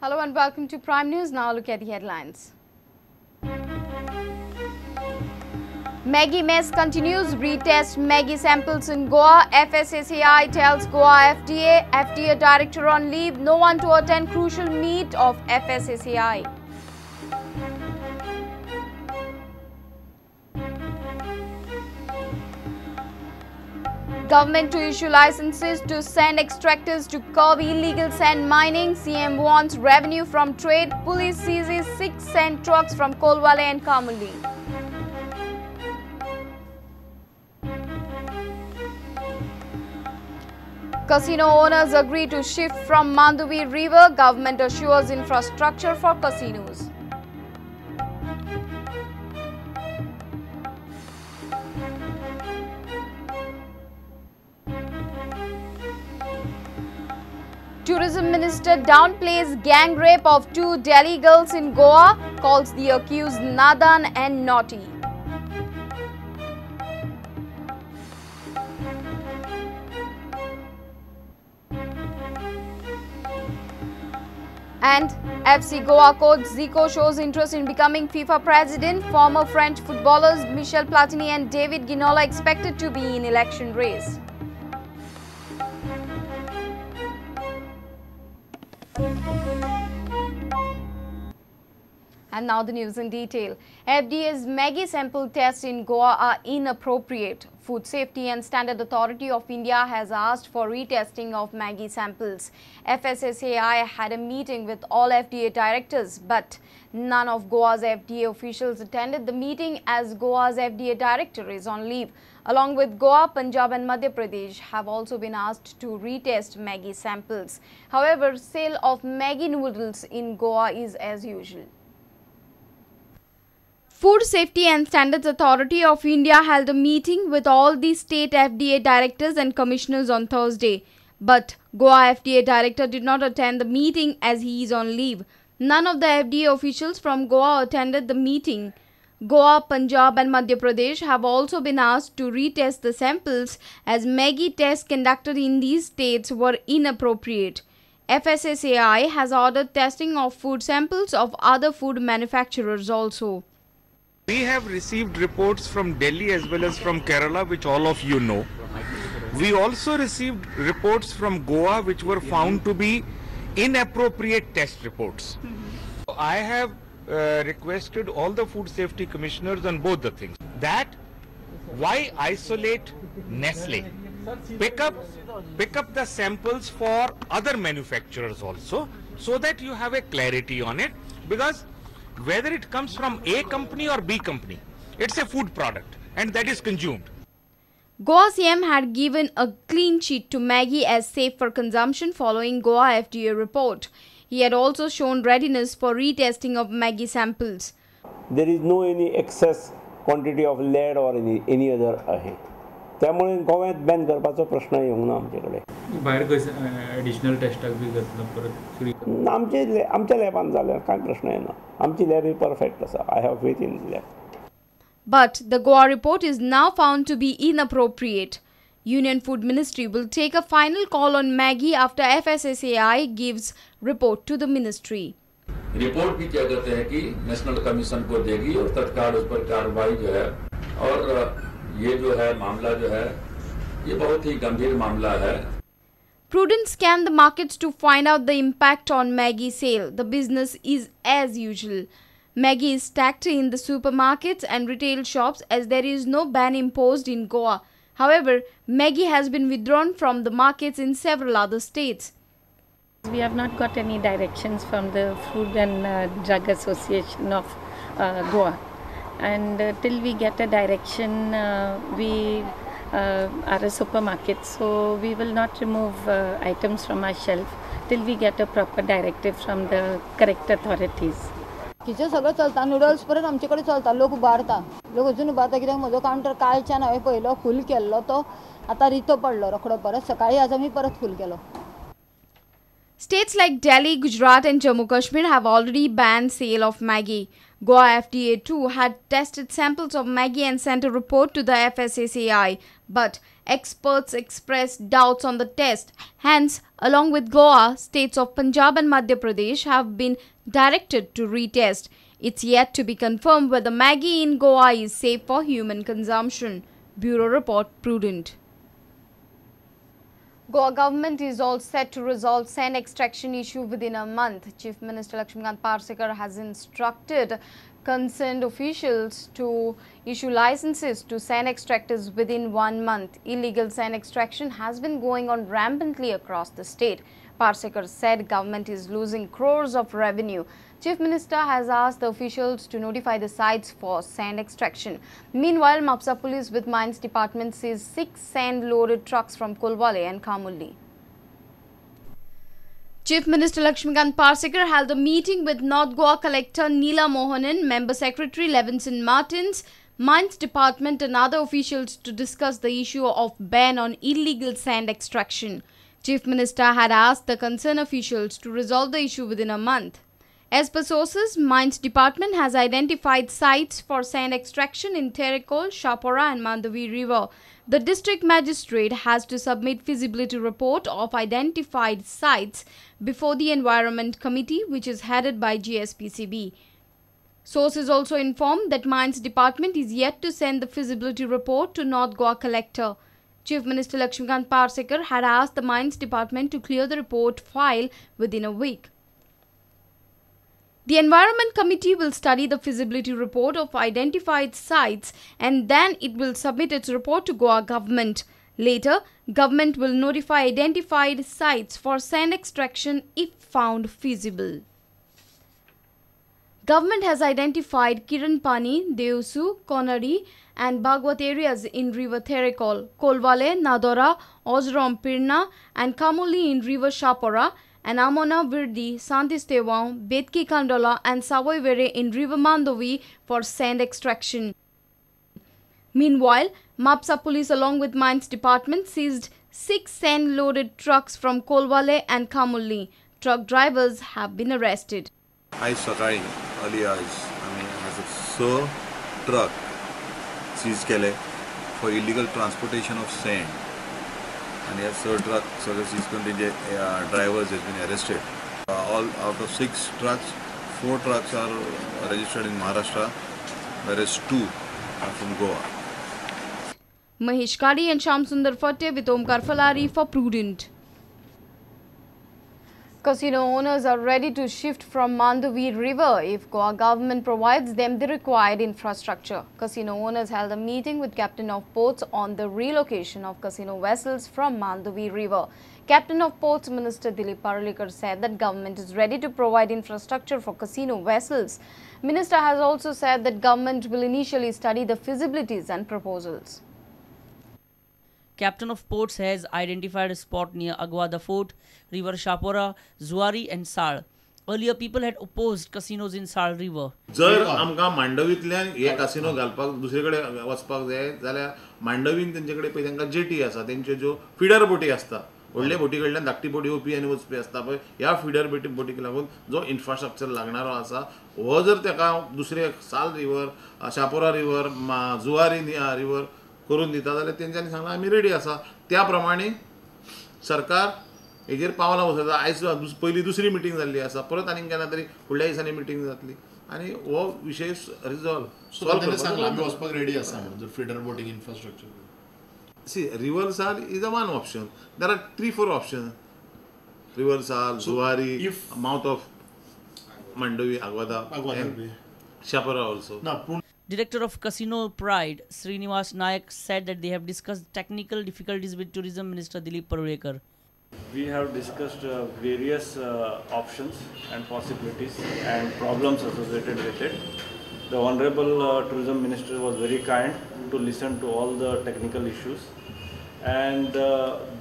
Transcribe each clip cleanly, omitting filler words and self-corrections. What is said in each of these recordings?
Hello and welcome to Prime News. Now look at the headlines. Maggi mess continues. Retest Maggi samples in Goa. FSSAI tells Goa FDA. FDA director on leave. No one to attend crucial meet of FSSAI. Government to issue licenses to sand extractors to curb illegal sand mining. CM wants revenue from trade. Police seizes 6 sand trucks from Kolwale and Kamuli. Casino owners agree to shift from Mandovi River. Government assures infrastructure for casinos. Tourism Minister downplays gang rape of 2 Delhi girls in Goa, calls the accused nadan and naughty. And FC Goa coach Zico shows interest in becoming FIFA president. Former French footballers Michel Platini and David Ginola expected to be in election race. And now the news in detail. FDA's Maggi sample tests in Goa are inappropriate. Food Safety and Standard Authority of India has asked for retesting of Maggi samples. FSSAI had a meeting with all FDA directors, but none of Goa's FDA officials attended the meeting as Goa's FDA director is on leave. Along with Goa, Punjab and Madhya Pradesh have also been asked to retest Maggi samples. However, sale of Maggi noodles in Goa is as usual. Food Safety and Standards Authority of India held a meeting with all the state FDA directors and commissioners on Thursday. But Goa FDA director did not attend the meeting as he is on leave. None of the FDA officials from Goa attended the meeting. Goa, Punjab and Madhya Pradesh have also been asked to retest the samples as Maggi tests conducted in these states were inappropriate. FSSAI has ordered testing of food samples of other food manufacturers also. We have received reports from Delhi as well as from Kerala, which all of you know. We also received reports from Goa which were found to be inappropriate test reports. I have requested all the food safety commissioners on both the things. That why isolate Nestle? Pick up the samples for other manufacturers also, so that you have a clarity on it, because whether it comes from A company or B company, it's a food product and that is consumed. Goa CM had given a clean sheet to Maggi as safe for consumption following Goa FDA report. He had also shown readiness for retesting of Maggi samples. There is no any excess quantity of lead or any other आहे. त्यामुळे गोव्यात ban करपाचो प्रश्न येवंक ना आमचेकडे. बाहेर additional टेस्टाक B करतलो परत फ्री. आमच्या लॅबान जाल्यार कांय प्रश्न येना. आमची लॅब परफेक्ट आसा. I have faith in the lab. But the Goa report is now found to be inappropriate. Union Food Ministry will take a final call on Maggi after FSSAI gives report to the ministry. Report भी क्या कहते हैं कि national commission को देगी और तत्काल उस पर कार्रवाई जो है, और ये जो है मामला जो है ये बहुत ही गंभीर मामला है. Prudent scanned the markets to find out the impact on Maggi sale. The business is as usual. Maggi is stacked in the supermarkets and retail shops as there is no ban imposed in Goa. However, Maggi has been withdrawn from the markets in several other states. We have not got any directions from the Food and Drug Association of Goa. And till we get a direction, we are a supermarket, so we will not remove items from our shelf till we get a proper directive from the correct authorities. Kitchen सगळं चलता, noodles पर्यंत आमचे कडेन चलता, लोक उबारता, लोक अजून उबारता. कित्याक म्हजो काउंटर कालच्यान हांवें पळयलो फूल केल्लो, तो आतां रितो पडलो रोखडो परत. सकाळी आज आमी परत फूल केलो. States like Delhi, Gujarat and Jammu Kashmir have already banned sale of Maggi. Goa FDA too had tested samples of Maggi and sent a report to the FSSAI, but experts expressed doubts on the test. Hence, along with Goa, states of Punjab and Madhya Pradesh have been directed to retest. It's yet to be confirmed whether Maggi in Goa is safe for human consumption. Bureau Report, Prudent. Goa government is all set to resolve sand extraction issue within a month. Chief Minister Lakshmikant Parsekar has instructed concerned officials to issue licenses to sand extractors within 1 month. Illegal sand extraction has been going on rampantly across the state. Parsekar said government is losing crores of revenue. Chief Minister has asked the officials to notify the sites for sand extraction. Meanwhile, Mapsa Police with Mines Department seized 6 sand-loaded trucks from Kolwale and Kamulli. Chief Minister Lakshmikant Parsekar held a meeting with North Goa Collector Neela Mohanan, Member Secretary Levinson Martins, Mines Department and other officials to discuss the issue of ban on illegal sand extraction. Chief Minister had asked the concerned officials to resolve the issue within a month. As per sources, Mines Department has identified sites for sand extraction in Terikol, Shapora and Mandavi River. The district magistrate has to submit feasibility report of identified sites before the Environment Committee, which is headed by GSPCB. Sources also informed that Mines Department is yet to send the feasibility report to North Goa Collector. Chief Minister Lakshmikant Parsekar had asked the Mines Department to clear the report file within a week. The Environment Committee will study the feasibility report of identified sites and then it will submit its report to Goa government. Later, government will notify identified sites for sand extraction if found feasible. Government has identified Kiranpani, Deusu, Konadi and Bhagwat areas in river Terikol, Kolwale, Nadora, Ozrom Pirna and Kamuli in river Shapora, and Amona Virdi, Santistewang, Betki Kandola and Savoivere in river Mandovi for sand extraction. Meanwhile, Mapsa Police along with Mines Department seized 6 sand-loaded trucks from Kolwale and Kamulli. Truck drivers have been arrested. आज सकाळी early hours आम्ही स truck seize केले for illegal transportation of sand आणि ह्या 6 truck सगळे seize करून तेंचे drivers has been arrested. All out of 6 trucks 4 trucks are registered in Maharashtra, whereas 2 are from Goa. Mahesh Kadi and Shyam Sundar Fatte with Omkar Falari for Prudent. Casino owners are ready to shift from Mandovi River if Goa government provides them the required infrastructure. Casino owners held a meeting with Captain of Ports on the relocation of casino vessels from Mandovi River. Captain of Ports Minister Dilip Parlikar said that government is ready to provide infrastructure for casino vessels. Minister has also said that government will initially study the feasibilities and proposals. Captain of Ports has identified a spot near Agwada Fort, River Shapora, Zuari and Sal. Earlier people had opposed casinos in Sal River. जर आमकां मांडवींतल्यान हे कासिनो घालपाक दुसरेकडे वचपाक जाय जाल्यार मांडवीन तेंचेकडे पळय तांकां jetty आसा, तेंच्यो ज्यो फिडर बोटी आसता, व्हडले बोटी कडल्यान धाकटी बोटी येवपी आनी वचपी आसता पळय, ह्या फिडर बोटीक लागून जो इन्फ्रास्ट्रक्चर लागणारो आसा हो जर ताका दुसरे साल river, Chapora river, Zuari river करून दिता जाल्यार तेंच्यांनी सांगलां आमी रेडी आसा. त्या प्रमाणे सरकार हेजेर पावलां वचता. आयज पयली दुसरी मिटींग जाल्ली आसा, परत आनीक केन्ना तरी फुडल्या दिसांनी मिटींग जातली आनी हो विशय सॉल्व वचपाक रेडी आसा. जर फिडर बोटिंग इन्फ्रास्ट्रक्चर सी river Sal is a one option. There are 3-4 option. River Sal, Zuari, mouth of Mandovi, Agwada, and Shapora also. Director of Casino Pride, Srinivas Nayak, said that they have discussed technical difficulties with Tourism Minister Dilip Parulekar. We have discussed various options and possibilities and problems associated with it. The Honorable Tourism Minister was very kind to listen to all the technical issues, and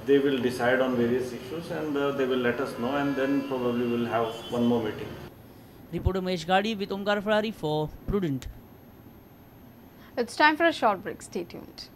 they will decide on various issues and they will let us know, and then probably we'll have one more meeting. Reporter Mahesh Gadi with Omkar Falari for Prudent. It's time for a short break. Stay tuned.